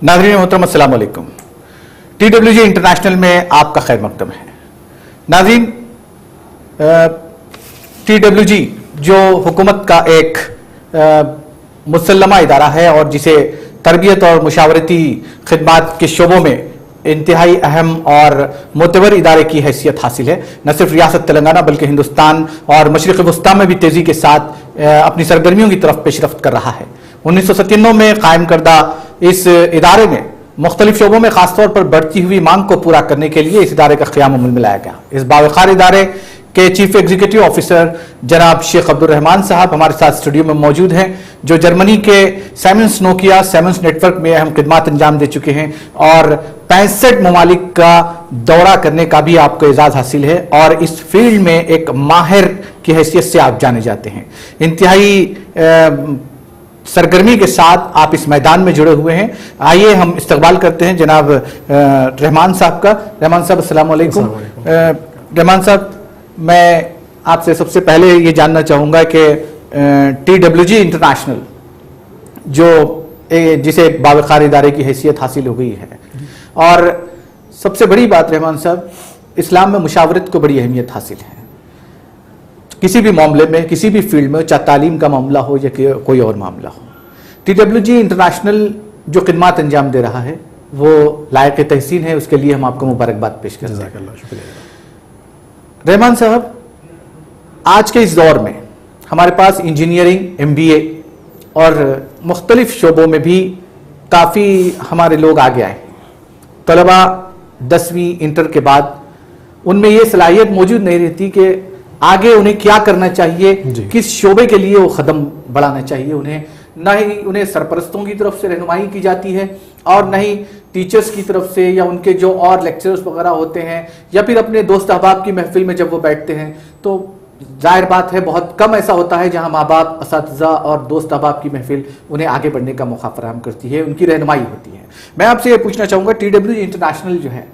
नाज़रीन मोहतरम अस्सलाम वालेकुम। TWG इंटरनेशनल में आपका खैर मकदम है। नाज़रीन, TWG जो हुकूमत का एक मुसल्लमा इदारा है और जिसे तरबियत और मुशावरती खिदमात के शोबों में इंतहाई अहम और मोतबर इदारे की हैसियत हासिल है, न सिर्फ रियासत तेलंगाना बल्कि हिंदुस्तान और मशरिक़ वस्ता में भी तेज़ी के साथ अपनी सरगर्मियों की तरफ पेशरफ्त कर रहा है। 1997 में कायम करदा इस इदारे में मुख्तलिफ शोबों में खासतौर पर बढ़ती हुई मांग को पूरा करने के लिए इस इदारे का क़याम अमल में लाया गया। इस बावकार इदारे के चीफ एग्जीक्यूटिव ऑफिसर जनाब शेख अब्दुल रहमान साहब हमारे साथ स्टूडियो में मौजूद हैं, जो जर्मनी के साइमंस नोकिया साइमंस नेटवर्क में अहम खिदमात अंजाम दे चुके हैं और 65 ममालिक का दौरा करने का भी आपको एजाज हासिल है और इस फील्ड में एक माहिर की हैसियत से आप जाने जाते हैं। इंतहाई सरगर्मी के साथ आप इस मैदान में जुड़े हुए हैं। आइए हम इस्तकबाल करते हैं जनाब रहमान साहब का। रहमान साहब अस्सलाम वालेकुम। रहमान साहब, मैं आपसे सबसे पहले ये जानना चाहूँगा कि TWG इंटरनेशनल जो जिसे बावकार इदारे की हैसियत हासिल हो गई है, और सबसे बड़ी बात रहमान साहब, इस्लाम में मुशावरत को बड़ी अहमियत हासिल है किसी भी मामले में, किसी भी फील्ड में, चाहे तालीम का मामला हो या कोई और मामला हो। TWG इंटरनेशनल जो खिदमात अंजाम दे रहा है वो लायक तहसीन है, उसके लिए हम आपको मुबारकबाद पेश करते हैं। रहमान साहब, आज के इस दौर में हमारे पास इंजीनियरिंग, MBA और मुख्तलिफ शोबों में भी काफ़ी हमारे लोग आगे आए। तलबा 10वीं इंटर के बाद उनमें ये सलाहियत मौजूद नहीं रहती कि आगे उन्हें क्या करना चाहिए, किस शोबे के लिए वो कदम बढ़ाना चाहिए। उन्हें न ही उन्हें सरपरस्तों की तरफ से रहनुमाई की जाती है और न ही टीचर्स की तरफ से या उनके जो और लेक्चरर्स वगैरह होते हैं या फिर अपने दोस्त अहबाब की महफिल में जब वो बैठते हैं तो जाहिर बात है बहुत कम ऐसा होता है जहां माँ बाप, असातिज़ा और दोस्त अहबाब की महफिल उन्हें आगे बढ़ने का मौका फराहम करती है, उनकी रहनुमाई होती है। मैं आपसे ये पूछना चाहूँगा, TWG इंटरनेशनल जो है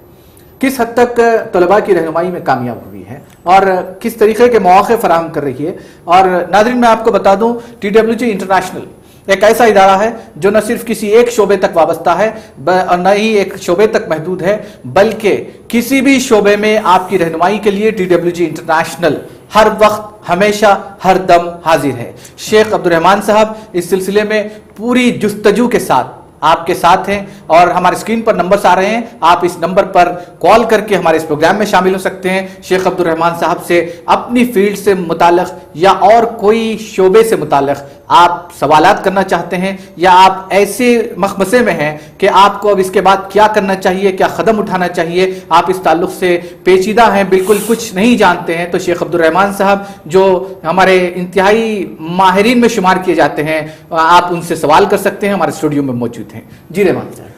किस हद तक तलबा की रहनुमाई में कामयाब हुई है और किस तरीके के मौके फराहम कर रही है। और नाज़रीन, मैं आपको बता दूं, TWG इंटरनेशनल एक ऐसा इदारा है जो न सिर्फ किसी एक शोबे तक वाबस्ता है और न ही एक शोबे तक महदूद है, बल्कि किसी भी शोबे में आपकी रहनुमाई के लिए TWG इंटरनेशनल हर वक्त, हमेशा, हर दम हाजिर है। शेख अब्दुल रहमान साहब इस सिलसिले में पूरी जुस्तजू के साथ आपके साथ हैं और हमारे स्क्रीन पर नंबर्स आ रहे हैं, आप इस नंबर पर कॉल करके हमारे इस प्रोग्राम में शामिल हो सकते हैं। शेख अब्दुल रहमान साहब से अपनी फील्ड से मुताल्लिक या और कोई शोबे से मुताल्लिक आप सवालात करना चाहते हैं या आप ऐसे मखमसे में हैं कि आपको अब इसके बाद क्या करना चाहिए, क्या कदम उठाना चाहिए, आप इस ताल्लुक से पेचीदा हैं, बिल्कुल कुछ नहीं जानते हैं, तो शेख अब्दुल रहमान साहब जो हमारे इंतहाई माहिरीन में शुमार किए जाते हैं, आप उनसे सवाल कर सकते हैं, हमारे स्टूडियो में मौजूद हैं। जी रहमान साहब।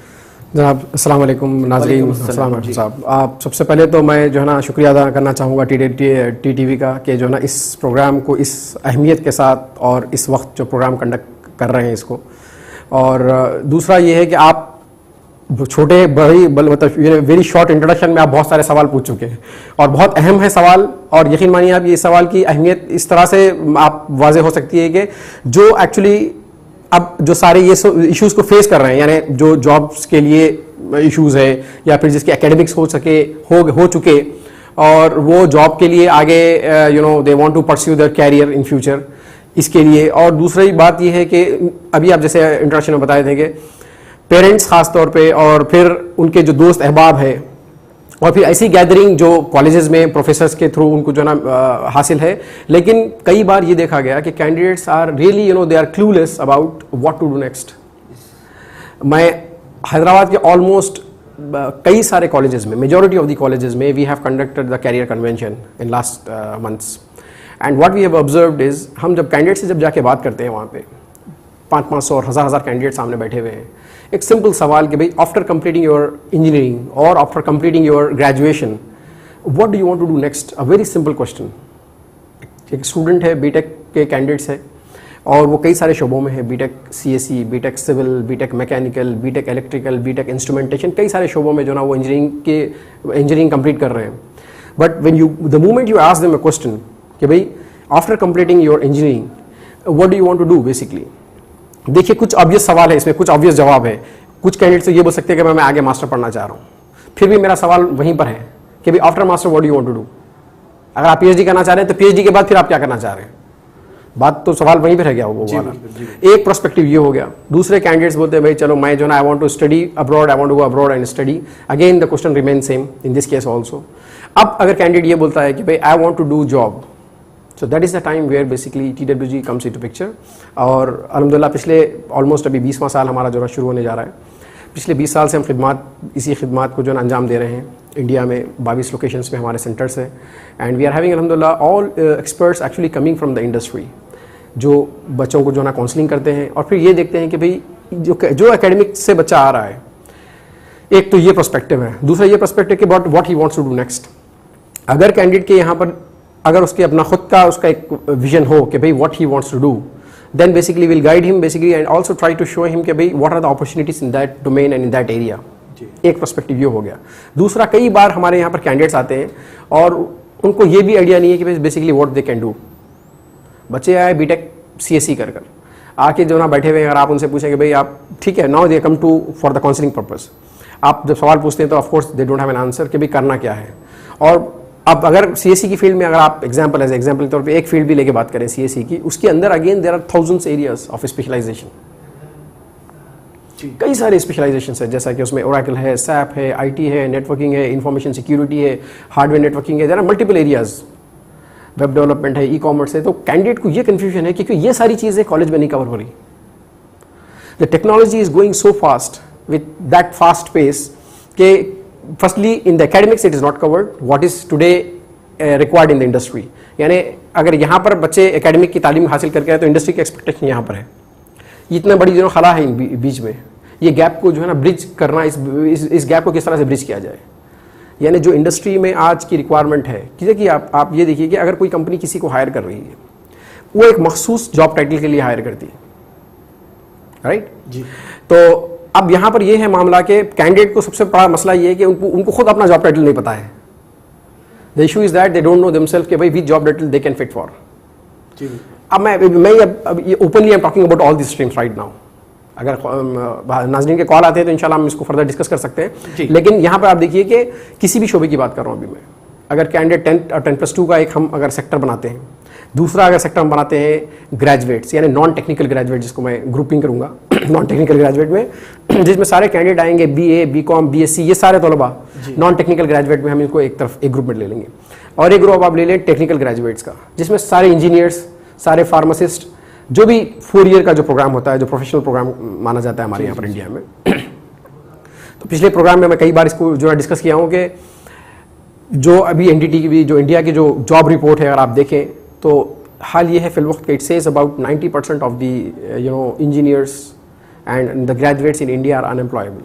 जनाब अस्सलाम वालेकुम। नाज़रीन अस्सलाम साहब, आप सबसे पहले तो मैं जो है ना शुक्रिया अदा करना चाहूँगा TTV का कि जो है ना इस प्रोग्राम को इस अहमियत के साथ और इस वक्त जो प्रोग्राम कंडक्ट कर रहे हैं इसको। और दूसरा ये है कि आप छोटे बड़ी मतलब वेरी शॉर्ट इंट्रोडक्शन में आप बहुत सारे सवाल पूछ चुके हैं और बहुत अहम है सवाल, और यकीन मानिए आप ये सवाल की अहमियत इस तरह से आप वाज़ेह हो सकती है कि जो एक्चुअली अब जो सारे ये इश्यूज को फेस कर रहे हैं, यानी जो जॉब्स के लिए इश्यूज है या फिर जिसके एकेडमिक्स हो चुके और वो जॉब के लिए आगे they want to pursue their career in future, इसके लिए। और दूसरी बात ये है कि अभी आप जैसे इंट्रोडक्शन में बताए थे कि पेरेंट्स खास तौर पे और फिर उनके जो दोस्त अहबाब है और फिर ऐसी गैदरिंग जो कॉलेजेस में प्रोफेसर्स के थ्रू उनको जो ना हासिल है, लेकिन कई बार ये देखा गया कि candidates are really they are clueless about what to do next. मैं हैदराबाद के ऑलमोस्ट कई सारे कॉलेजेस में, मेजॉरिटी ऑफ द कॉलेजेस में we have conducted the career convention in last months, and what we have observed is, हम जब candidate से जब जाके बात करते हैं वहाँ पे 500 और हज़ार कैंडिडेट सामने बैठे हुए हैं, एक सिंपल सवाल कि भाई आफ्टर कंप्लीटिंग योर इंजीनियरिंग और after completing your graduation what do you want to do next, a very simple question. एक स्टूडेंट है, बीटेक के कैंडिडेट्स है और वो कई सारे शोबों में है, BTech CSE, BTech civil, BTech mechanical, BTech electrical, BTech instrumentation, कई सारे शोबों में जो ना वो इंजीनियरिंग कंप्लीट कर रहे हैं। But when you the moment you ask them a question कि भाई after completing your engineering what do you want to do basically, देखिए कुछ ऑब्वियस सवाल है इसमें, कुछ ऑब्वियस जवाब है। कुछ कैंडिडेट तो ये बोल सकते हैं कि मैं आगे मास्टर पढ़ना चाह रहा हूँ, फिर भी मेरा सवाल वहीं पर है कि भाई after master what do you want to do. अगर आप पीएचडी करना चाह रहे हैं तो पीएचडी के बाद फिर आप क्या करना चाह रहे हैं, बात तो सवाल वहीं पर है गया वो वाला। एक पर्सपेक्टिव ये हो गया। दूसरे कैंडिडेट्स बोलते हैं भाई चलो मैं जो ना I want to study abroad, I want to go abroad and study. Again the question remain same in this case also. अब अगर कैंडिडेट ये बोलता है कि भाई I want to do job, so that is the time where basically TWG comes into picture. और अल्हम्दुलिल्लाह पिछले ऑलमोस्ट अभी 20वां साल हमारा जो है शुरू होने जा रहा है। पिछले 20 साल से हम इसी खिदमात को जो है अंजाम दे रहे हैं। इंडिया में 22 लोकेशंस में हमारे सेंटर्स हैं एंड वी आर हैविंग अल्हम्दुलिल्लाह all experts actually coming from the industry, जो बच्चों को जो ना काउंसलिंग करते हैं और फिर ये देखते हैं कि भाई जो एकेडमिक से बच्चा आ रहा है, एक तो ये पर्सपेक्टिव है। दूसरा ये पर्सपेक्टिव कि what he wants to do next. अगर कैंडिडेट के यहाँ पर अगर उसके अपना खुद का उसका एक विजन हो कि भाई what he wants to do, then basically will guide him basically and also try to show him कि भाई what are the opportunities in that domain and in that area. एक पर्सपेक्टिव ये हो गया। दूसरा, कई बार हमारे यहाँ पर कैंडिडेट्स आते हैं और उनको ये भी आइडिया नहीं है कि basically what they can do. बच्चे आए बीटेक CSE कर आके जो ना बैठे हुए हैं, अगर आप उनसे पूछें कि भाई आप ठीक है now they come to for the counselling purpose, आप जब सवाल पूछते हैं तो of course they don't have an answer कि भाई करना क्या है। और अब अगर CSE की फील्ड में अगर आप एग्जाम्पल के तौर पे एक फील्ड भी लेके बात करें CSE की, उसके अंदर again there are thousands areas of specialization. कई सारे स्पेशलाइजेशन है, जैसा कि उसमें ओरेकल है, SAP है, IT है, नेटवर्किंग है, इंफॉर्मेशन सिक्योरिटी है, हार्डवेयर नेटवर्किंग है, there are multiple areas, web development है, ई-कॉमर्स है। तो कैंडिडेट को ये कन्फ्यूजन है क्योंकि ये सारी चीज़ें कॉलेज में नहीं कवर हो रही। The technology is going so fast with that fast pace के firstly in the academics it is not covered what is today required in the industry. यानी अगर यहाँ पर बच्चे एकेडमिक की तालीम हासिल करके आए तो इंडस्ट्री की एक्सपेक्टेशन यहाँ पर है। इतना बड़ी जो खला है इन बीच में, ये गैप को जो है ना ब्रिज करना, इस गैप को किस तरह से ब्रिज किया जाए। यानी जो इंडस्ट्री में आज की रिक्वायरमेंट है कि आप ये देखिए कि अगर कोई कंपनी किसी को हायर कर रही है, वो एक मखसूस जॉब टाइटल के लिए हायर करती है, राइट जी। तो अब यहाँ पर ये है मामला कि कैंडिडेट को सबसे बड़ा मसला ये है कि उनको खुद अपना जॉब टाइटल नहीं पता है। The issue is that they don't know themselves कि भाई which job title they can fit for. अब मैं openly I am talking about all this streams right now. अगर नाज़रीन के कॉल आते हैं तो इंशाल्लाह हम इसको फर्दर डिस्कस कर सकते हैं, लेकिन यहाँ पर आप देखिए कि किसी भी शोबे की बात कर रहा हूँ अभी मैं। अगर कैंडिडेट 10 और 10+2 का एक हम अगर सेक्टर बनाते हैं, दूसरा अगर सेक्टर हम बनाते हैं ग्रेजुएट्स यानी नॉन टेक्निकल ग्रेजुएट, जिसको मैं ग्रुपिंग करूँगा नॉन टेक्निकल ग्रेजुएट में, जिसमें सारे कैंडिडेट आएंगे BA, BCom, BSc, ये सारे तलबा नॉन टेक्निकल ग्रेजुएट में हम इनको एक तरफ एक ग्रुप में ले लेंगे। और एक ग्रुप आप ले लें टेक्निकल ग्रेजुएट्स का, जिसमें सारे इंजीनियर्स, सारे फार्मासिस्ट, जो भी 4 ईयर का जो प्रोग्राम होता है, जो प्रोफेशनल प्रोग्राम माना जाता है हमारे यहाँ पर इंडिया में। तो पिछले प्रोग्राम में मैं कई बार इसको जो है डिस्कस किया हूँ कि जो अभी NDT की भी जो इंडिया की जो जॉब रिपोर्ट है अगर आप देखें तो हाल ये है फिल वक्त it says about 90% of the engineers and the graduates in India are unemployable.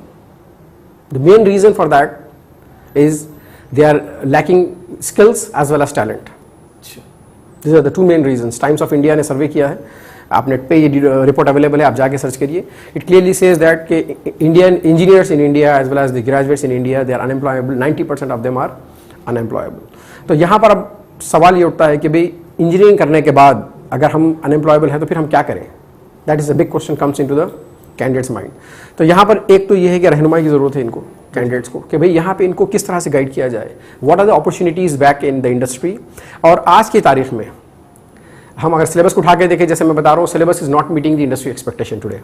The main reason for that is they are lacking skills as well as talent. This are the 2 main reasons. Times of India ने survey किया है, आप net पे ये report available है, आप जाके search करिए। इट क्लियरली सेज दैट कि Indian engineers in India as well as the graduates in India they are unemployable, 90% of them are unemployable. तो यहाँ पर अब सवाल ये उठता है कि भाई इंजीनियरिंग करने के बाद अगर हम अनएम्प्लॉयबल हैं तो फिर हम क्या करें। That is a big question comes into the candidates mind. तो यहाँ पर एक तो ये है कि रहनुमाई की ज़रूरत है इनको कैंडिडेट्स को कि भाई यहाँ पे इनको किस तरह से गाइड किया जाए, what are the opportunities back in the industry. और आज की तारीख में हम अगर सिलेबस को उठा के देखें, जैसे मैं बता रहा हूँ, syllabus is not meeting the industry expectation today.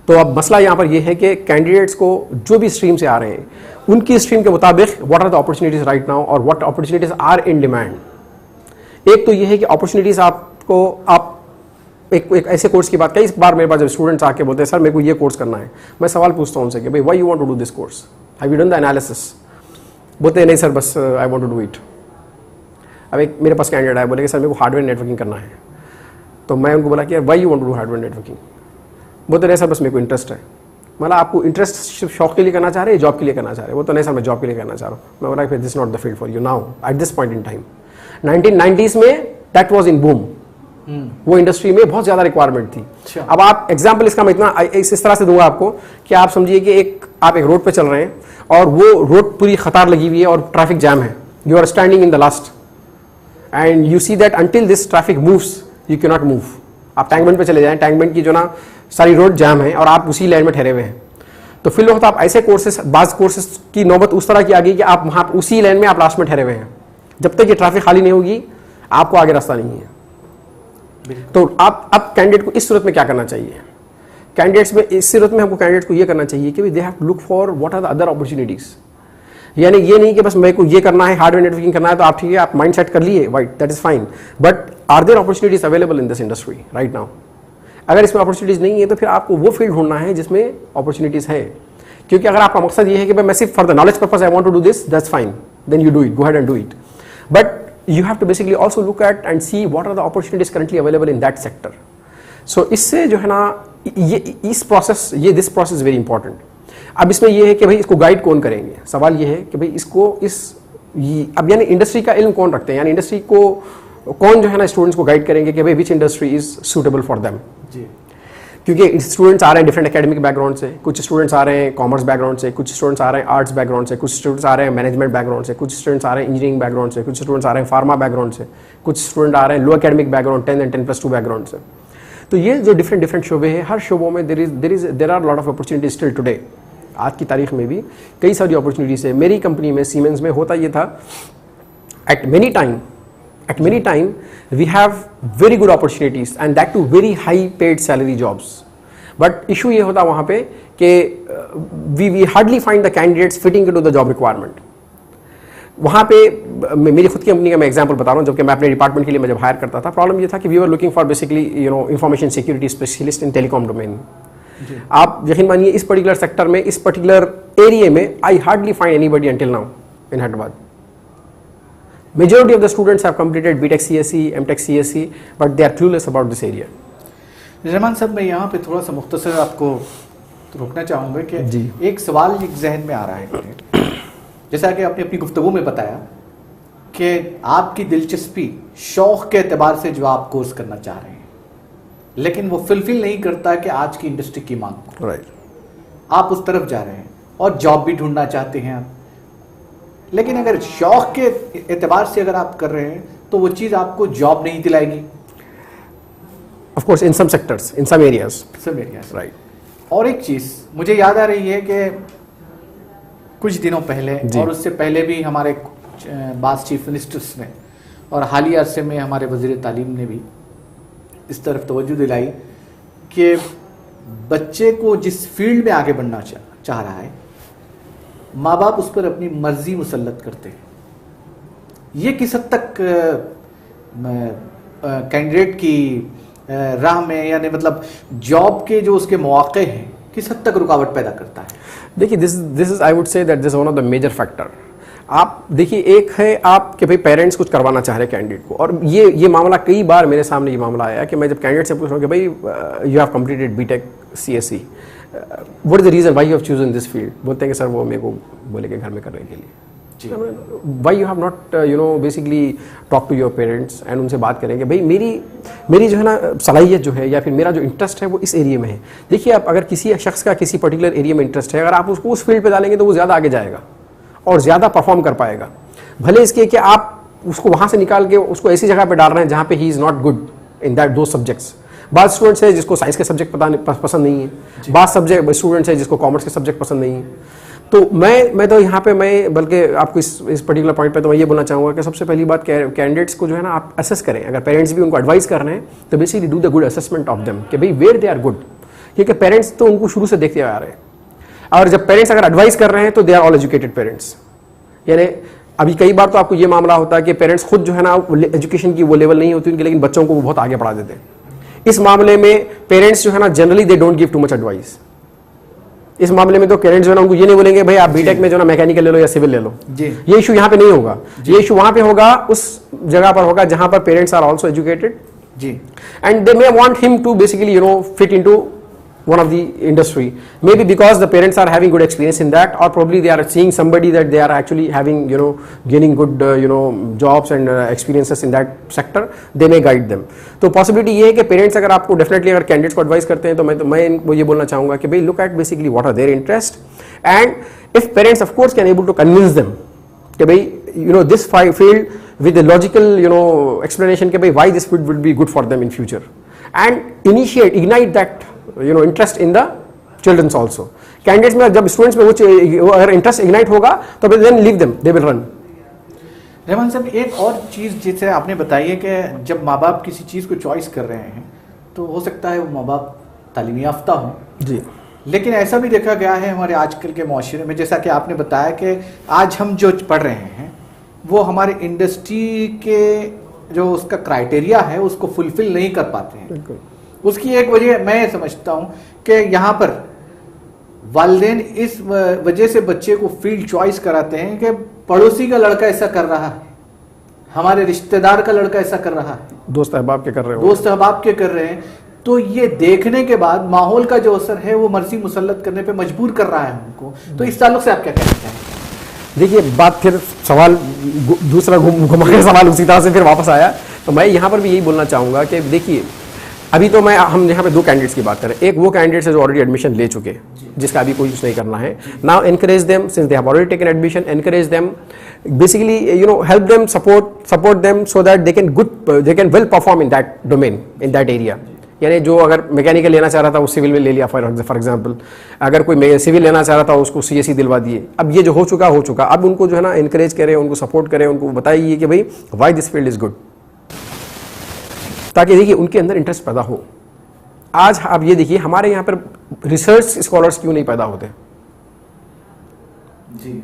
तो अब मसला यहाँ पर यह है कि कैंडिडेट्स को जो भी स्ट्रीम से आ रहे हैं उनकी स्ट्रीम के मुताबिक what are the opportunities right now और what opportunities are in demand. एक तो ये है कि अपॉर्चुनिटीज आपको आप एक ऐसे कोर्स की बात, कई बार मेरे पास जब स्टूडेंट्स आके बोलते हैं सर मेरे को ये कोर्स करना है, मैं सवाल पूछता हूँ उनसे कि भाई why you want to do this course, have you done the analysis. बोलते हैं नहीं सर बस I want to do it. अब एक मेरे पास कैंडिडेट आया, बोले कि सर मेरे को हार्डवेयर नेटवर्किंग करना है। तो मैं उनको बोला कि यार why you want to do hardware networking. बोलते नहीं सर बस मेरे को इंटरेस्ट है। मतलब आपको इंटरेस्ट सिर्फ शौक के लिए करना चाह रहे हैं, जॉब के लिए करना चाह रहे हैं। वो तो नहीं सर मैं जॉब के लिए करना चाह रहा हूँ। मैं बोला फिर this not the field for you now at this point in time. 1990s में दैट वाज इन बूम, वो इंडस्ट्री में बहुत ज्यादा रिक्वायरमेंट थी। अब आप एग्जाम्पल इसका मैं इतना इस तरह से दूंगा आपको कि आप समझिए कि आप एक रोड पे चल रहे हैं और वो रोड पूरी खतार लगी हुई है और ट्रैफिक जैम है, you are standing in the last end you see that until this traffic moves you can not move. आप टैंक बंड पे चले जाएं, टैंक बंड की जो ना सारी रोड जाम है और आप उसी लाइन में ठहरे हुए हैं, तो फिर वक्त आप ऐसे कोर्सेस, बाज कोर्सेस की नौबत उस तरह की आ गई कि आप वहाँ उसी लाइन में आप लास्ट में ठहरे हुए हैं। जब तक ये ट्रैफिक खाली नहीं होगी आपको आगे रास्ता नहीं है। तो आप अब कैंडिडेट को इस सूरत में क्या करना चाहिए? कैंडिडेट्स में इस सूरत में हमको कैंडिडेट को ये करना चाहिए कि they have to look for what are the other opportunities. यानी ये नहीं कि बस मेरे को ये करना है, हार्डवेयर नेटवर्किंग करना है तो आप ठीक है आप माइंड सेट कर लिए, right, that is fine, but are there opportunities available in this industry right now? अगर इसमें अपॉर्चुनिटीज नहीं है तो फिर आपको वो फील्ड ढूंढना है जिसमें अपॉर्चुनिटीज है। क्योंकि अगर आपका मकसद ये है कि मैं सिर्फ for the knowledge purpose I want to do this, that's fine, then you do it, go ahead and do it, but you have to basically also look at and see what are the opportunities currently available in that sector. So इससे जो है ना ये इस process, ये this process very important. अब इसमें ये है कि भाई इसको गाइड कौन करेंगे? सवाल ये है कि भाई इसको अब यानी इंडस्ट्री का इल्म कौन रखते हैं, यानी इंडस्ट्री को कौन जो है ना स्टूडेंट्स को गाइड करेंगे कि भाई which industry is suitable for them. जी, क्योंकि स्टूडेंट्स आ रहे हैं डिफरेंट एकेडमिक बैकग्राउंड से, कुछ स्टूडेंट्स आ रहे हैं कॉमर्स बैकग्राउंड से, कुछ स्टूडेंट्स आ रहे हैं आर्ट्स बैकग्राउंड से, कुछ स्टूडेंट्स आ रहे हैं मैनेजमेंट बैकग्राउंड से, कुछ स्टूडेंट्स आ रहे हैं इंजीनियरिंग बैकग्राउंड से, कुछ स्टूडेंट्स आ रहे हैं फार्मा बैकग्राउंड से, कुछ स्टूडेंट आ रहे हैं लो एकेडमिक बैकग्राउंड 10 एंड 10+2 बैकग्राउंड से। तो ये जो डिफरेंट शोबे हैं, हर शोबों में there are lot of opportunities still today. आज की तारीख में भी कई सारी अपॉर्चुनिटीज है। मेरी कंपनी में सीमेंस में होता ये था, at many time we have very good opportunities and that too very high paid salary jobs, but issue ये होता वहाँ पे कि we hardly find the candidates fitting into the job requirement. वहाँ पे मेरी खुद की कंपनी का मैं एग्जांपल बता रहा हूँ, जबकि मैं अपने डिपार्टमेंट के लिए मैं जब हायर करता था, प्रॉब्लम ये था कि we were looking for basically information security specialist in telecom domain. आप यकीन मानिए इस पर्टिकुलर सेक्टर में, इस पर्टिकुलर एरिया में I hardly find anybody until now in Hyderabad. Majority of the students have completed BTech CSE, MTech CSE, but they are clueless about this area. Rahman साहब, मैं यहाँ पे थोड़ा सा मुख्तसर आपको रोकना चाहूँगा कि एक सवाल एक जहन में आ रहा है, जैसा कि आपने अपनी गुफ्तगू में बताया कि आपकी दिलचस्पी शौक के एतबार से जो आप कोर्स करना चाह रहे हैं, लेकिन वो फुलफिल नहीं करता कि आज की इंडस्ट्री की मांग को। राइट, आप उस तरफ जा रहे हैं और जॉब भी ढूंढना चाहते हैं आप, लेकिन अगर शौक के एतबार से अगर आप कर रहे हैं तो वो चीज़ आपको जॉब नहीं दिलाएगी। Of course, in some sectors, in some areas. Right. और एक चीज़ मुझे याद आ रही है कि कुछ दिनों पहले और उससे पहले भी हमारे बास चीफ मिनिस्टर्स ने और हालिया अरसे में हमारे वज़ीर तालीम ने भी इस तरफ तवज्जो दिलाई कि बच्चे को जिस फील्ड में आगे बढ़ना चाह रहा है, माँ बाप उस पर अपनी मर्जी मुसल्लत करते हैं। ये किस हद तक कैंडिडेट की राह में, यानी मतलब जॉब के जो उसके मौके हैं, किस हद तक रुकावट पैदा करता है? देखिए, this is I would say that this one of the major factor. आप देखिए, एक है आप कि भाई पेरेंट्स कुछ करवाना चाह रहे हैं कैंडिडेट को, और ये मामला कई बार मेरे सामने ये मामला आया कि मैं जब कैंडिडेट से पूछ रहा हूँ कि भाई you have completed BTech CSE, what is the reason why you have chosen this field? बोलते हैं कि सर वो मेरे को बोले कि घर में करने के लिए। Why you have not basically talk to your parents and उनसे बात करेंगे भाई मेरी जो है ना सलाहियत जो है या फिर मेरा जो इंटरेस्ट है वो इस एरिया में है। देखिए, आप अगर किसी शख्स का किसी पर्टिकुलर एरिया में इंटरेस्ट है, अगर आप उसको उस फील्ड पे डालेंगे तो वो ज़्यादा आगे जाएगा और ज़्यादा परफॉर्म कर पाएगा, भले इसके कि आप उसको वहाँ से निकाल के उसको ऐसी जगह पर डाल रहे हैं जहाँ पे he is not good in that दो सब्जेक्ट्स। बाद स्टूडेंट्स है जिसको साइंस के सब्जेक्ट पसंद नहीं है, बाद स्टूडेंट्स है जिसको कॉमर्स के सब्जेक्ट पसंद नहीं है। तो मैं तो यहाँ पे मैं बल्कि आपको इस पर्टिकुलर पॉइंट पे तो मैं ये बोलना चाहूँगा कि सबसे पहली बात कैंडिडेट्स को जो है ना आप असेस करें। अगर पेरेंट्स भी उनको एडवाइस कर रहे हैं तो basically do the good assessment of them कि भाई वेयर दे आर गुड, क्योंकि पेरेंट्स तो उनको शुरू से देखते आ रहे हैं। और जब पेरेंट्स अगर एडवाइस कर रहे हैं तो they are all educated parents. यानी अभी कई बार तो आपको ये मामला होता है कि पेरेंट्स खुद जो है ना एजुकेशन की वो लेवल नहीं होती उनकी, लेकिन बच्चों को वो बहुत आगे बढ़ा देते हैं। इस मामले में पेरेंट्स जो है ना generally they don't give too much advice. इस मामले में तो पेरेंट्स जो है ना उनको ये नहीं बोलेंगे भाई आप बीटेक में जो ना मैकेनिकल ले लो या सिविल ले लो। ये इशू यहाँ पे नहीं होगा, ये इशू वहां पे होगा, उस जगह पर होगा जहां पर parents are also educated and they may want him to basically fit into one of the industry, maybe because the parents are having good experience in that, or probably they are seeing somebody that they are actually having gaining good jobs and experiences in that sector, they may guide them. तो possibility ये है कि parents अगर आपको definitely अगर candidates को advise करते हैं तो मैं इनको ये बोलना चाहूँगा कि भाई look at basically what are their interest, and if parents of course can able to convince them कि भाई this field with the logical explanation कि भाई why this field would be good for them in future, and initiate ignite that interest in the childrens also. Candidates में जब students में वो अगर interest ignite होगा तो then leave them, they will run. Rahman साहब, एक और चीज़ जिसे आपने बताई है कि जब माँ बाप किसी चीज़ को चॉइस कर रहे हैं तो हो सकता है वो माँ बाप तालीमी याफ्ता हों जी, लेकिन ऐसा भी देखा गया है हमारे आजकल के माशरे में, जैसा कि आपने बताया कि आज हम जो पढ़ रहे हैं वो हमारे इंडस्ट्री के जो उसका क्राइटेरिया है उसको फुलफिल नहीं कर पाते हैं। उसकी एक वजह मैं समझता हूँ कि यहाँ पर वालिदैन इस वजह से बच्चे को फील्ड चॉइस कराते हैं कि पड़ोसी का लड़का ऐसा कर रहा है, हमारे रिश्तेदार का लड़का ऐसा कर रहा है, दोस्त अहबाब के कर रहे हो, दोस्त अहबाब के कर रहे हैं, तो ये देखने के बाद माहौल का जो असर है वो मर्जी मुसल्लत करने पे मजबूर कर रहा है उनको। तो इस ताल्लुक से आप क्या कहना चाहेंगे? देखिए, बात फिर सवाल दूसरा घुमा के सवाल उसी तरह से फिर वापस आया। तो मैं यहाँ पर भी यही बोलना चाहूँगा कि देखिए, अभी तो हम यहाँ पे दो कैंडिडेट्स की बात करें। एक वो कैंडिडेट्स है जो ऑलरेडी एडमिशन ले चुके हैं, जिसका अभी कोई यूज नहीं करना है। Now encourage them, since they have already taken admission, encourage them, basically help them, support them so that they can well perform in that domain, in that area. यानी जो अगर मैकेनिकल लेना चाह रहा था वो सिविल में ले लिया फॉर एग्जांपल, अगर कोई सिविल लेना चाह रहा था उसको सीएससी दिलवा दिए। अब ये जो हो चुका, अब उनको जो है ना एनकरेज करें, उनको सपोर्ट करें, उनको बताइए कि भाई why this field is good, ताकि देखिए उनके अंदर इंटरेस्ट पैदा हो। आज आप ये देखिए, हमारे यहाँ पर रिसर्च स्कॉलर्स क्यों नहीं पैदा होते जी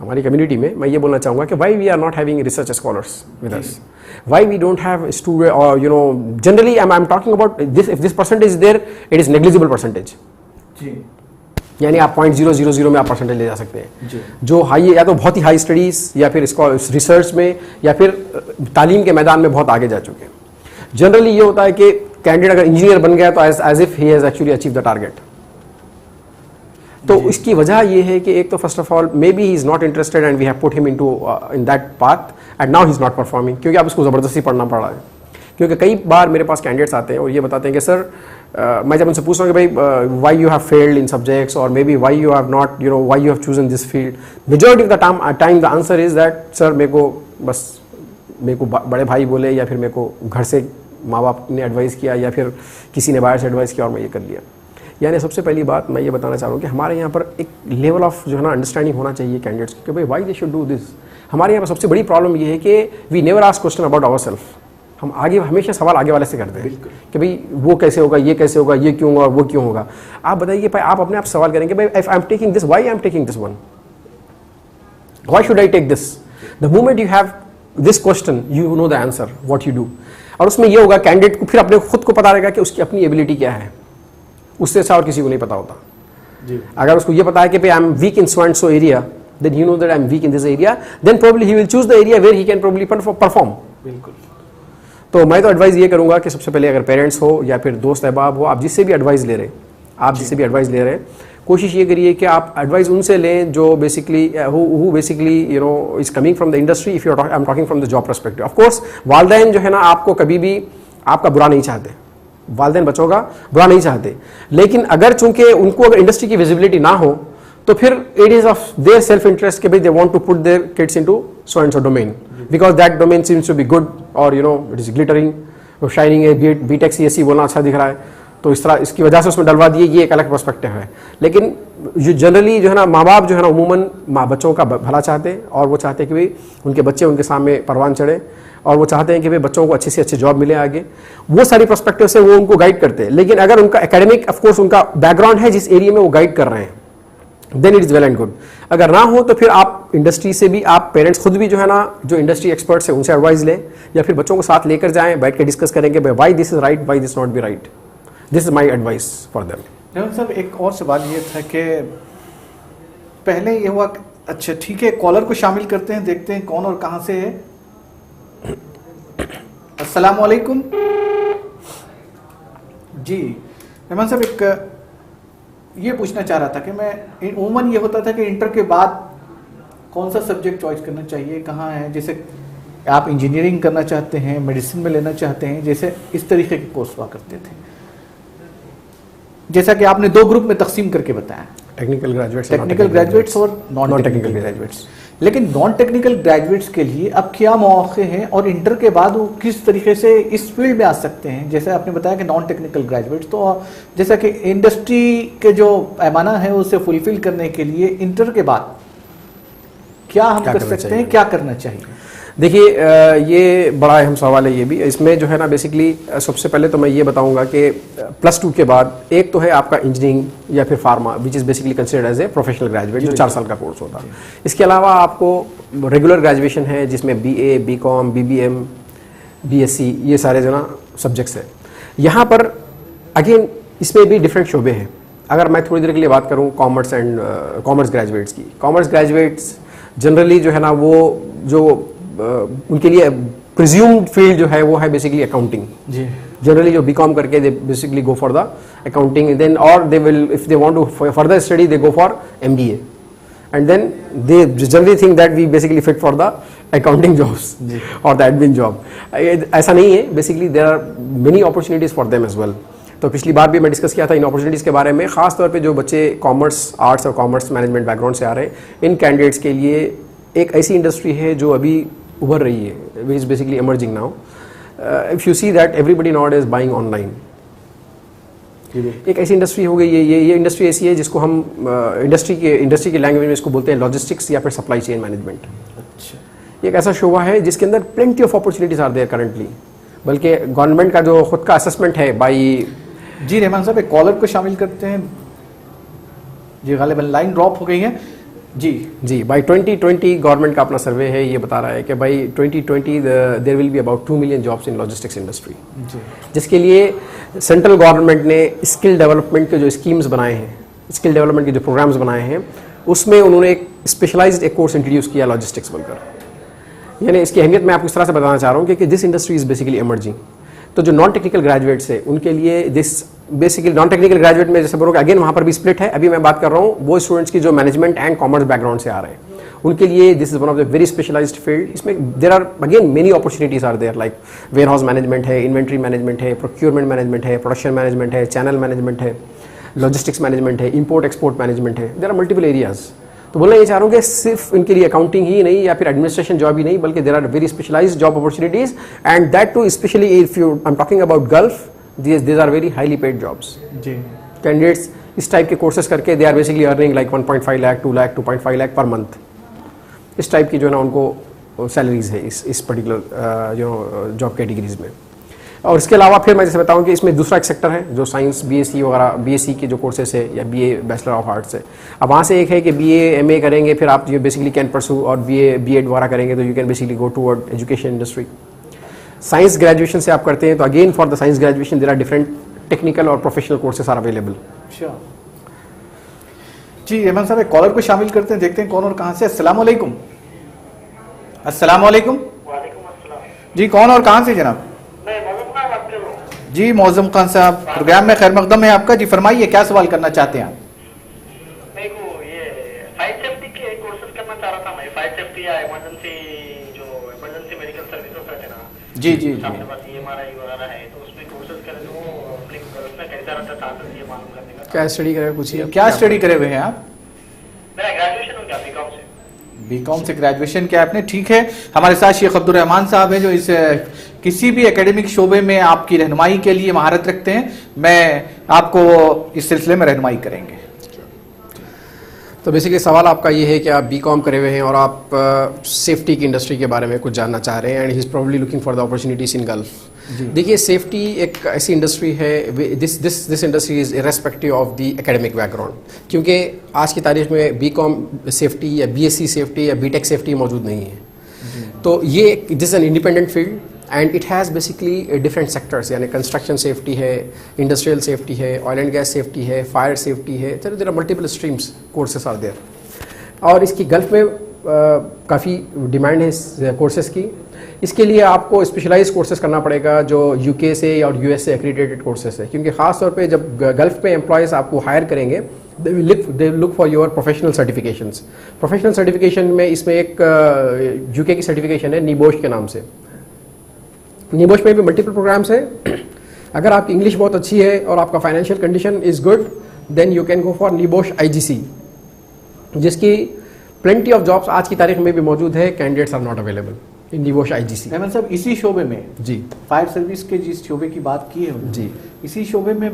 हमारी कम्युनिटी में? मैं ये बोलना चाहूँगा कि why we are not having research scholars with us, why we don't have student, और generally I am talking about this, if this percentage is there, it is negligible percentage जी, यानी आप 0.000 में आप परसेंटेज ले जा सकते हैं। जी। जो हाई, या तो बहुत ही हाई स्टडीज, या फिर रिसर्च में, या फिर तालीम के मैदान में बहुत आगे जा चुके हैं। जनरली ये होता है कि कैंडिडेट अगर इंजीनियर बन गया तो as if he has actually achieve the target. तो इसकी वजह ये है कि एक तो first of all may be he is not interested and we have put him into in that path and now he is not performing, क्योंकि आप उसको ज़बरदस्ती पढ़ना पड़ रहा है। क्योंकि कई बार मेरे पास कैंडिडेट्स आते हैं और ये बताते हैं कि सर, मैं जब उनसे पूछता हूँ कि भाई why you have failed in subjects, और maybe why you have not why you have chosen this field, majority of the time the answer is that sir मेरे को बड़े भाई बोले, या फिर मेरे को घर से माँ बाप ने एडवाइस किया, या फिर किसी ने बाहर से एडवाइस किया और मैं ये कर लिया। यानी सबसे पहली बात मैं ये बताना चाह रहा हूँ कि हमारे यहाँ पर एक लेवल ऑफ जो है ना अंडरस्टैंडिंग होना चाहिए कैंडिडेट्स को कि भाई why they should do this. हमारे यहाँ पर सबसे बड़ी प्रॉब्लम ये है कि we never ask question about our self. हम आगे हमेशा सवाल आगे वाले से करते हैं कि भाई वो कैसे होगा, ये कैसे होगा, ये क्यों होगा, वो क्यों होगा। आप बताइए भाई, आप अपने आप सवाल करेंगे भाई if I am taking this, why I am taking this one, why should I take this. The moment you have this question you know the answer what you do. और उसमें ये होगा कैंडिडेट को फिर अपने खुद को पता रहेगा कि उसकी अपनी एबिलिटी क्या है, उससे अच्छा और किसी को नहीं पता होता जी। अगर उसको ये पता है कि भाई I am weak in so and so area, then you know that I am weak in this area, then probably he will choose the area where he can probably perform. बिल्कुल। तो मैं तो एडवाइस ये करूंगा कि सबसे पहले अगर पेरेंट्स हो या फिर दोस्त अहबाब हो, आप जिससे भी एडवाइस ले रहे हैं, कोशिश ये करिए कि आप एडवाइस उनसे लें जो basically who basically is coming from the industry. If you I am talking from the job perspective, of course वालिदैन जो है ना आपको कभी भी आपका बुरा नहीं चाहते, वालिदैन बच्चों का बुरा नहीं चाहते, लेकिन अगर चूंकि उनको अगर इंडस्ट्री की विजिबिलिटी ना हो तो फिर it is of their self interest कि भाई they want to put their kids into so and so domain because that domain seems to be good और इट इज ग्लिटरिंग, शाइनिंग है, बीटेक सीएससी बोलना अच्छा दिख रहा है, तो इस तरह इसकी वजह से उसमें डलवा दिए, ये एक अलग पर्सपेक्टिव है। लेकिन जो जनरली जो है ना माँ बाप जो है ना उमूमन बच्चों का भला चाहते हैं, और वो चाहते हैं कि भाई उनके बच्चे उनके सामने परवान चढ़े, और वो चाहते हैं कि भाई बच्चों को अच्छी से अच्छी जॉब मिले आगे। वो सारी पर्सपेक्टिव से वो उनको गाइड करते हैं। लेकिन अगर उनका एकेडमिक ऑफकोर्स उनका बैकग्राउंड है जिस एरिया में वो गाइड कर रहे हैं, then it is well and good. अगर ना हो तो फिर आप इंडस्ट्री से भी, आप पेरेंट्स खुद भी जो है ना जो इंडस्ट्री एक्सपर्ट्स हैं उनसे एडवाइस लें, या फिर बच्चों को साथ लेकर जाएं, बैठ के डिस्कस करेंगे why this is right, why this not be right. This is my advice for them. Rahman साहब, एक और सवाल ये था कि पहले ये हुआ, अच्छा ठीक है, कॉलर को शामिल करते हैं, देखते हैं कौन और कहाँ से है। अस्सलाम वालेकुम जी। रहमान साहब, एक ये पूछना चाह रहा था कि मैं उमूमन ये होता था कि इंटर के बाद कौन सा सब्जेक्ट चॉइस करना चाहिए, कहाँ है, जैसे आप इंजीनियरिंग करना चाहते हैं, मेडिसिन में लेना चाहते हैं, जैसे इस तरीके के कोर्स हुआ करते थे, जैसा कि आपने दो ग्रुप में तकसीम करके बताया, टेक्निकल ग्रेजुएट्स और नॉन टेक्निकल ग्रेजुएट्स। लेकिन नॉन टेक्निकल ग्रेजुएट्स के लिए अब क्या मौके हैं और इंटर के बाद वो किस तरीके से इस फील्ड में आ सकते हैं? जैसे आपने बताया कि नॉन टेक्निकल ग्रेजुएट्स, तो जैसा कि इंडस्ट्री के जो पैमाना है उसे फुलफिल करने के लिए इंटर के बाद क्या हम कर सकते हैं, क्या करना चाहिए? देखिए, ये बड़ा अहम सवाल है ये भी। इसमें जो है ना बेसिकली सबसे पहले तो मैं ये बताऊंगा कि +2 के बाद एक तो है आपका इंजीनियरिंग या फिर pharma, which is basically considered as a professional graduate, जो 4 साल का कोर्स होता है। इसके अलावा आपको रेगुलर ग्रेजुएशन है जिसमें BA, BCom, BBM, BSc, ये सारे जो ना सब्जेक्ट्स हैं। यहाँ पर अगेन इसमें भी डिफरेंट शोबे हैं। अगर मैं थोड़ी देर के लिए बात करूँ कॉमर्स ग्रेजुएट्स की, कॉमर्स ग्रेजुएट्स जनरली जो है ना वो जो उनके लिए प्रिज्यूम्ड फील्ड जो है वो है बेसिकली अकाउंटिंग। जी, जनरली जो बीकॉम करके they basically go for the accounting, then और they will if they want to further study they go for MBA, and then they generally think that we basically fit for the accounting jobs और the admin job. ऐसा नहीं है, basically there are many opportunities for them as well. तो पिछली बार भी मैं discuss किया था इन अपॉर्चुनिटीज़ के बारे में, खास तौर पे जो बच्चे कॉमर्स, आर्ट्स और कॉमर्स मैनेजमेंट बैकग्राउंड से आ रहे हैं, इन कैंडिडेट्स के लिए एक ऐसी इंडस्ट्री है जो अभी उभर रही है, विच is basically emerging now. If you see that everybody not is buying online, एक ऐसी इंडस्ट्री हो गई है। ये इंडस्ट्री ऐसी है जिसको हम इंडस्ट्री की लैंग्वेज में इसको बोलते हैं लॉजिस्टिक्स या फिर सप्लाई चेन मैनेजमेंट। अच्छा, एक ऐसा शोबा है जिसके अंदर plenty of opportunities are there currently. बल्कि गवर्नमेंट का जो खुद का असेसमेंट है बाई जी रहमान साहब, एक कॉलर को शामिल करते हैं जी, गालिबन लाइन ड्रॉप हो गई है जी। बाई 2020 गवर्नमेंट का अपना सर्वे है, ये बता रहा है कि by 2020 there will be about 2 million jobs in logistics industry, जिसके लिए सेंट्रल गवर्नमेंट ने स्किल डेवलपमेंट के जो स्कीम्स बनाए हैं, स्किल डेवलपमेंट के जो प्रोग्राम्स बनाए हैं, उसमें उन्होंने एक स्पेशलाइज्ड एक कोर्स इंट्रोड्यूस किया लॉजिस्टिक्स बोलकर। यानी इसकी अहमियत मैं आपको इस तरह से बताना चाह रहा हूँ कि this industry is basically emerging. तो जो नॉन टेक्निकल ग्रेजुएट्स है उनके लिए this basically non technical graduate में जैसे बोलोगे अगेन वहाँ पर भी स्प्लिट है। अभी मैं बात कर रहा हूँ वो स्टूडेंट्स की जो मैनेजमेंट एंड कॉमर्स बैकग्राउंड से आ रहे हैं, उनके लिए this is one of the very specialised field. इसमें there are again many opportunities are there, like warehouse management है, इन्वेंट्री मैनेजमेंट है, प्रोक्योरमेंट मैनेजमेंट है, प्रोडक्शन मैनेजमेंट है, चैनल मैनेजमेंट है, लॉजिस्टिक्स मैनेजमेंट है, इंपोर्ट एक्सपोर्ट मैनेजमेंट है। There are multiple areas. तो बोलना ये चाह रहा हूँ कि सिर्फ इनके लिए अकाउंटिंग ही नहीं या फिर एडमिनिस्ट्रेशन जॉब ही नहीं, बल्कि there are very specialized job opportunities, and that too specially if you I am talking about Gulf, these are very highly paid jobs. जी, कैंडिडेट्स इस टाइप के कोर्सेज करके they are basically earning like 1.5 lakh, 2 lakh, 2.5 lakh per month. इस type की जो है ना उनको सैलरीज है इस पर्टिकुलर जो जॉब कैटेगरीज में। और इसके अलावा फिर मैं जैसे बताऊं कि इसमें दूसरा एक सेक्टर है जो साइंस, BSc वगैरह, BSc के जो कोर्सेज है या BA बैचलर ऑफ आर्ट्स है। अब वहाँ से एक है कि BA MA करेंगे, फिर आप जो बेसिकली कैन परसू और BA B.Ed वगैरह करेंगे तो you can basically go toward education industry. Science graduation से आप करते हैं तो again for the science graduation there are different technical और प्रोफेशनल कोर्सेज आर अवेलेबल। जी रहमान साहब, एक कॉलर को शामिल करते हैं, देखते हैं कौन और कहां से। अस्सलाम वालेकुम। अस्सलाम वालेकुम। जी, कौन और कहां से जनाब? मैं मौजम खान बात कर रहा हूं। जी मौजम खान साहब, प्रोग्राम में खैर मकदम है आपका। जी फरमाइए, क्या सवाल करना चाहते हैं आप? मेरे को ये फायर सेफ्टी के कोर्सेज करना चाह रहा था मैं। फायर सेफ्टी या इमरजेंसी मेडिकल सर्विस होता है ना, जी जी आपके पास MRI वगैरह है, तो उसमें कोर्सेज करें तो उसमें कैसा रहता चांसेस ये मालूम करने का। क्या स्टडी करे पूछिए, क्या स्टडी करे हुए हैं आप? मेरा ग्रेजुएशन हो गया बीकॉम से। बीकॉम से ग्रेजुएशन किया आपने, ठीक है। हमारे साथ शेख अब्दुल रहमान साहब हैं जो इस किसी भी एकेडमिक शोबे में आपकी रहनुमाई के लिए महारत रखते हैं। मैं आपको इस सिलसिले में रहनुमाई करेंगे। तो बेसिकली सवाल आपका ये है कि आप बीकॉम करे हुए हैं और आप सेफ्टी की इंडस्ट्री के बारे में कुछ जानना चाह रहे हैं, and he is probably looking for the opportunities in gulf. देखिए, सेफ्टी एक ऐसी इंडस्ट्री है, this industry is irrespective of the academic background, क्योंकि आज की तारीख में बीकॉम सेफ्टी या BSc सेफ्टी या BTech सेफ्टी मौजूद नहीं है। तो ये this an independent field and it has basically different sectors, यानी कंस्ट्रक्शन सेफ्टी है, इंडस्ट्रियल सेफ्टी है, ऑयल एंड गैस सेफ्टी है, फायर सेफ्टी है, there are multiple streams courses are there. और इसकी गल्फ में काफ़ी डिमांड है इस कोर्सेज़ की। इसके लिए आपको स्पेशलाइज कोर्सेज करना पड़ेगा जो UK से और US से एक्रीडेटेड कोर्सेज है, क्योंकि ख़ास तौर पे जब गल्फ में एम्प्लॉयज़ आपको हायर करेंगे they will look for your professional certifications. Professional certification में इसमें एक UK की सर्टिफिकेशन है NIBOSH के नाम से। NIBOSH में भी मल्टीपल प्रोग्राम्स है। अगर आपकी इंग्लिश बहुत अच्छी है और आपका financial condition is good, then you can go for NIBOSH IGC, जिसकी प्लेंटी ऑफ जॉब्स आज की तारीख में भी मौजूद है, candidates are not available in NEBOSH IGC। Rahman sahab, इसी शोबे में जी, फायर सर्विस के जिस शोबे की बात की है उन्होंने, जी, इसी शोबे में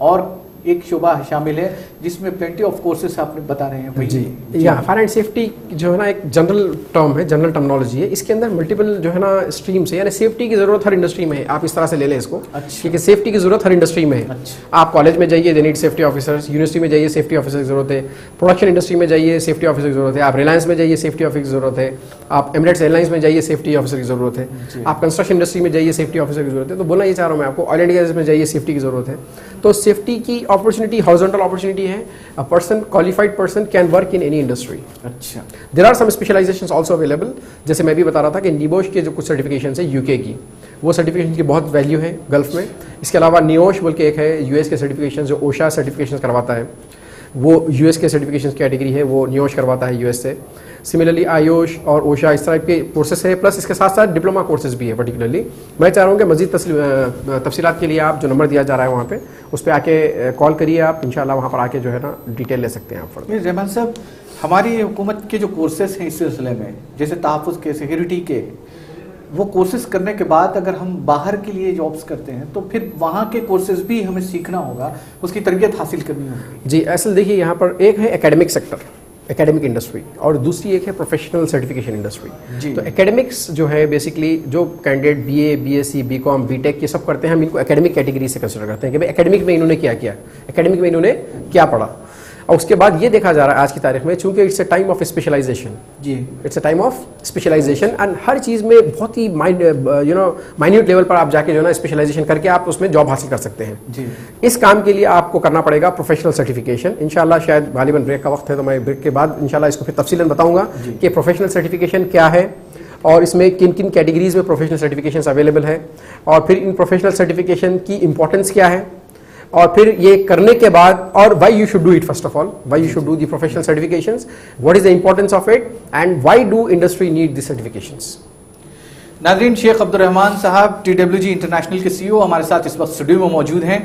और एक शोबा शामिल है जिसमें प्लेंटी ऑफ कोर्सेस आपने बता रहे हैं। जी, या फायर एंड सेफ्टी जो है ना एक जनरल टर्म है, जनरल टर्मिनोलॉजी है। इसके अंदर मल्टीपल जो है ना स्ट्रीम्स है, यानी सेफ्टी की जरूरत हर इंडस्ट्री में है। आप इस तरह से ले लें इसको, अच्छा। क्योंकि सेफ्टी की जरूरत हर इंडस्ट्री में है। अच्छा। आप कॉलेज में जाइए, they need safety officers, university में जाइए, सेफ्टी ऑफिसर की जरूरत है, प्रोडक्शन इंडस्ट्री में जाइए, सेफ्टी ऑफिसर की जरूरत है, आप रिलायंस में जाइए, सेफ्टी ऑफिसर की जरूरत है, आप एमिरेट्स एयरलाइंस में जाइए, सेफ्टी ऑफिसर की जरूरत है, आप कंस्ट्रक्शन इंडस्ट्री में जाइए, सेफ्टी ऑफिसर की जरूरत है। तो बोलना ये चाह रहा हूँ मैं आपको, ऑयल एंड गैस में जाइए, सेफ्टी की जरूरत है। तो सेफ्टी की अपॉर्चुनिटी हॉरिजॉन्टल अपॉर्चुनिटी है। A person, qualified person can work in any industry. अच्छा। There are some specialisations also available. जैसे मैं भी बता रहा था कि निबोश के जो कुछ सर्टिफिकेशन है यूके की, वो सर्टिफिकेशन की बहुत वैल्यू है गल्फ में। इसके अलावा नियोश बोल के एक है यूएस के सर्टिफिकेशन, जो ओशा सर्टिफिकेशन करवाता है, वो यूएस के सर्टिफिकेशन कैटेगरी है, वो नियोश करवाता है यूएस से। सिमिलरली आयोश और ओशा इस तरह के कोर्सेस है, प्लस इसके साथ साथ डिप्लोमा कोर्सेज भी है। पर्टिकुलरली मैं चाह रहा हूँ कि मजीद तफसीलात के लिए आप जो नंबर दिया जा रहा है वहाँ पे, उस पर आके कॉल करिए आप, इंशाल्लाह वहाँ पर आके जो है ना डिटेल ले सकते हैं आप फर्दर। रहमान साहब, हमारी हुकूमत के जो कोर्सेस हैं इस सिलसिले में, जैसे तहफ़्फ़ुज़ के, सिक्योरिटी के, वो कोर्सेज करने के बाद अगर हम बाहर के लिए जॉब्स करते हैं तो फिर वहाँ के कोर्सेज भी हमें सीखना होगा, उसकी तरबियत हासिल करनी होगी। जी, असल देखिए यहाँ पर एक है एकेडमिक सेक्टर, एकेडमिक इंडस्ट्री, और दूसरी एक है प्रोफेशनल सर्टिफिकेशन इंडस्ट्री। तो एकेडमिक्स जो है बेसिकली जो candidate BA, BSc, BCom, BTech ये सब करते हैं, हम इनको एकेडमिक कैटेगरी से कंसिडर करते हैं कि भाई एकेडमिक में इन्होंने क्या किया, एकेडमिक में इन्होंने क्या पढ़ा। और उसके बाद ये देखा जा रहा है आज की तारीख में, चूंकि it's a time of specialisation. जी, it's a time of specialisation, and हर चीज़ में बहुत ही माइन्यूट लेवल पर आप जाके जो है ना स्पेशलाइजेशन करके आप उसमें जॉब हासिल कर सकते हैं। जी। इस काम के लिए आपको करना पड़ेगा प्रोफेशनल सर्टिफिकेशन। इंशाल्लाह शायद गालिबन ब्रेक का वक्त है, तो मैं ब्रेक के बाद इंशाल्लाह इसको फिर तफसीलन बताऊंगा कि प्रोफेशनल सर्टिफिकेशन क्या है और इसमें किन किन कैटेगरीज में प्रोफेशनल सर्टिफिकेशन अवेलेबल है, और फिर इन प्रोफेशनल सर्टिफिकेशन की इंपॉर्टेंस क्या है, और फिर ये करने के बाद, और why you should do it, first of all why you should do the professional certifications, what is the importance of it, and why do industry need the certifications. नाज़रीन, शेख अब्दुल रहमान साहब TWG इंटरनेशनल के CEO हमारे साथ इस वक्त studio में मौजूद हैं।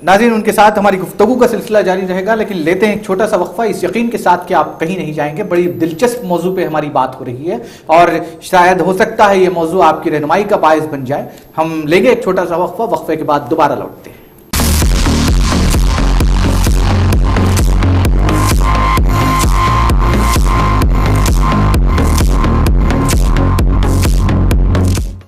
नाज़रीन, उनके साथ हमारी गुफ्तगू का सिलसिला जारी रहेगा, लेकिन लेते हैं एक छोटा सा वक्फा, इस यकीन के साथ कि आप कहीं नहीं जाएंगे। बड़ी दिलचस्प मौजू पे हमारी बात हो रही है और शायद हो सकता है ये मौजू आपकी रहनुमाई का बायस बन जाए। हम लेंगे एक छोटा सा वक्फा, वक्फे के बाद दोबारा लौटते हैं।